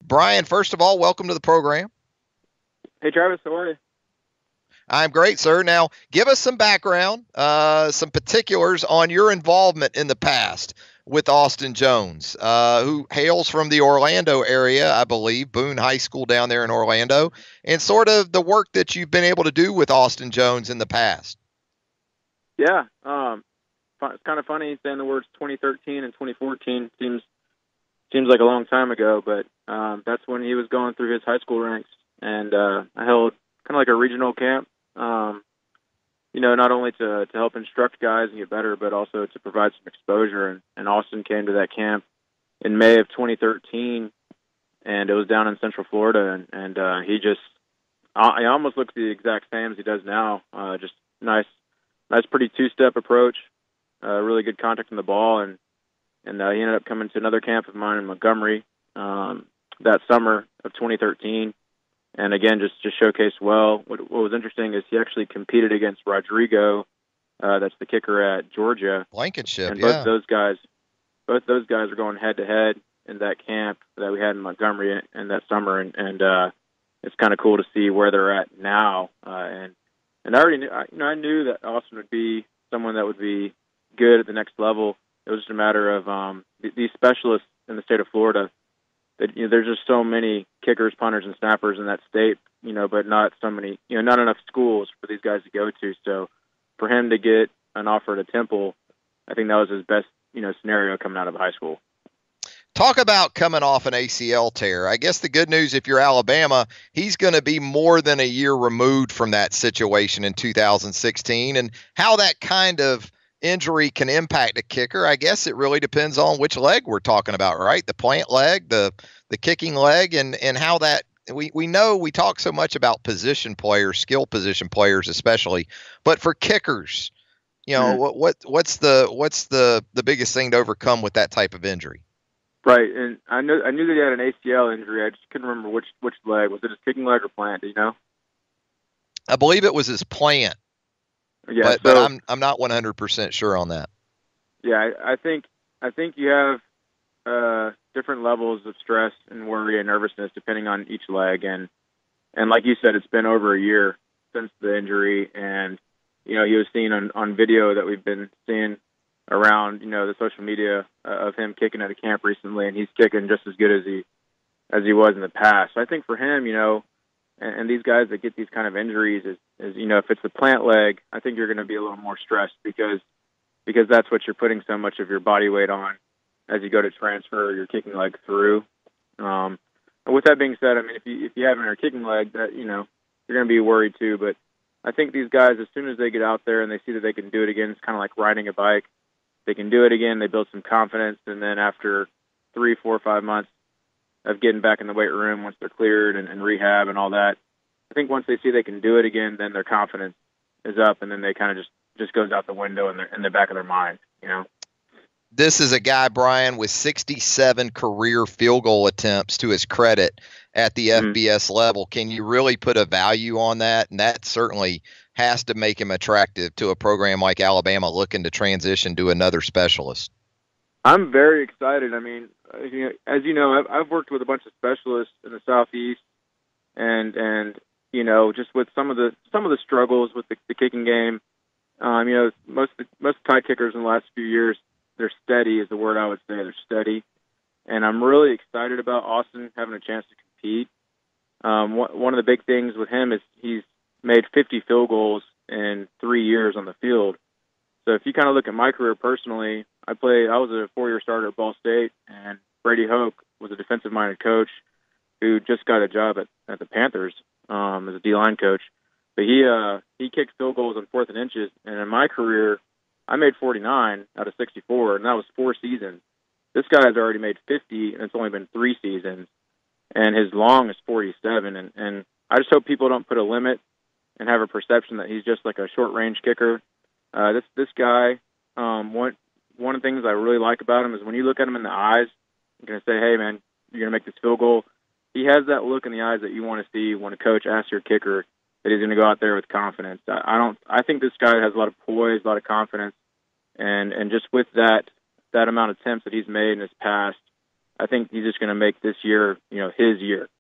Brian, first of all, welcome to the program. Hey, Travis, how are you? I'm great, sir. Now, give us some background, some particulars on your involvement in the past with Austin Jones, who hails from the Orlando area, I believe, Boone High School down there in Orlando, and sort of the work that you've been able to do with Austin Jones in the past. Yeah, it's kind of funny saying the words 2013 and 2014 seems like a long time ago, but that's when he was going through his high school ranks, and I held kind of like a regional camp. Not only to help instruct guys and get better, but also to provide some exposure. And Austin came to that camp in May of 2013, and it was down in Central Florida. And he almost looks the exact same as he does now. Just nice, pretty two-step approach, really good contact on the ball. And he ended up coming to another camp of mine in Montgomery that summer of 2013. And again, just showcased well. What was interesting is he actually competed against Rodrigo, that's the kicker at Georgia. Blankenship, and yeah. Both those guys are going head to head in that camp that we had in Montgomery in that summer, and it's kind of cool to see where they're at now. And I already knew, I knew that Austin would be someone that would be good at the next level. It was just a matter of these specialists in the state of Florida. That, there's just so many kickers, punters, and snappers in that state, but not so many, not enough schools for these guys to go to. So for him to get an offer at Temple, I think that was his best, scenario coming out of high school. Talk about coming off an ACL tear. I guess the good news, if you're Alabama, he's going to be more than a year removed from that situation in 2016, and how that kind of injury can impact a kicker. I guess it really depends on which leg we're talking about, right? The plant leg, the kicking leg, and how that we know we talk so much about position players, skill position players especially, but for kickers, what's the biggest thing to overcome with that type of injury? Right, and I knew that he had an ACL injury. I just couldn't remember which leg. Was it his kicking leg or plant? Do you know? I believe it was his plant. Yeah, but I'm not 100% sure on that. Yeah, I think you have different levels of stress and worry and nervousness depending on each leg, and like you said, it's been over a year since the injury, and he was seen on video that we've been seeing around the social media of him kicking at a camp recently, and he's kicking just as good as he was in the past. So I think for him, and these guys that get these kind of injuries is if it's the plant leg, I think you're going to be a little more stressed because that's what you're putting so much of your body weight on as you go to transfer your kicking leg through. And with that being said, I mean, if you have your kicking leg, that you're going to be worried too. But I think these guys, as soon as they get out there and they see that they can do it again, it's kind of like riding a bike. They can do it again. They build some confidence, and then after 3, 4, 5 months of getting back in the weight room, once they're cleared and rehab and all that, I think once they see they can do it again, then their confidence is up, and then they kind of just goes out the window in the back of their mind, This is a guy, Brian, with 67 career field goal attempts to his credit at the FBS level. Can you really put a value on that? And that certainly has to make him attractive to a program like Alabama looking to transition to another specialist. I'm very excited. I mean, as you know, I've worked with a bunch of specialists in the Southeast, and just with some of the struggles with the kicking game. Most tight kickers in the last few years, they're steady is the word I would say. They're steady, and I'm really excited about Austin having a chance to compete. One of the big things with him is he's made 50 field goals in 3 years on the field. So if you kind of look at my career personally, I was a 4-year starter at Ball State, and Brady Hoke was a defensive-minded coach who just got a job at the Panthers as a D-line coach. But he kicked field goals on 4th and inches, and in my career, I made 49 out of 64, and that was 4 seasons. This guy has already made 50, and it's only been 3 seasons, and his long is 47. And I just hope people don't put a limit and have a perception that he's just like a short-range kicker. This guy, one of the things I really like about him is when you look at him in the eyes, you're going to say, hey, man, you're going to make this field goal. He has that look in the eyes that you want to see when a coach asks your kicker that he's going to go out there with confidence. I think this guy has a lot of poise, a lot of confidence, and just with that amount of attempts that he's made in his past, I think he's just going to make this year, his year.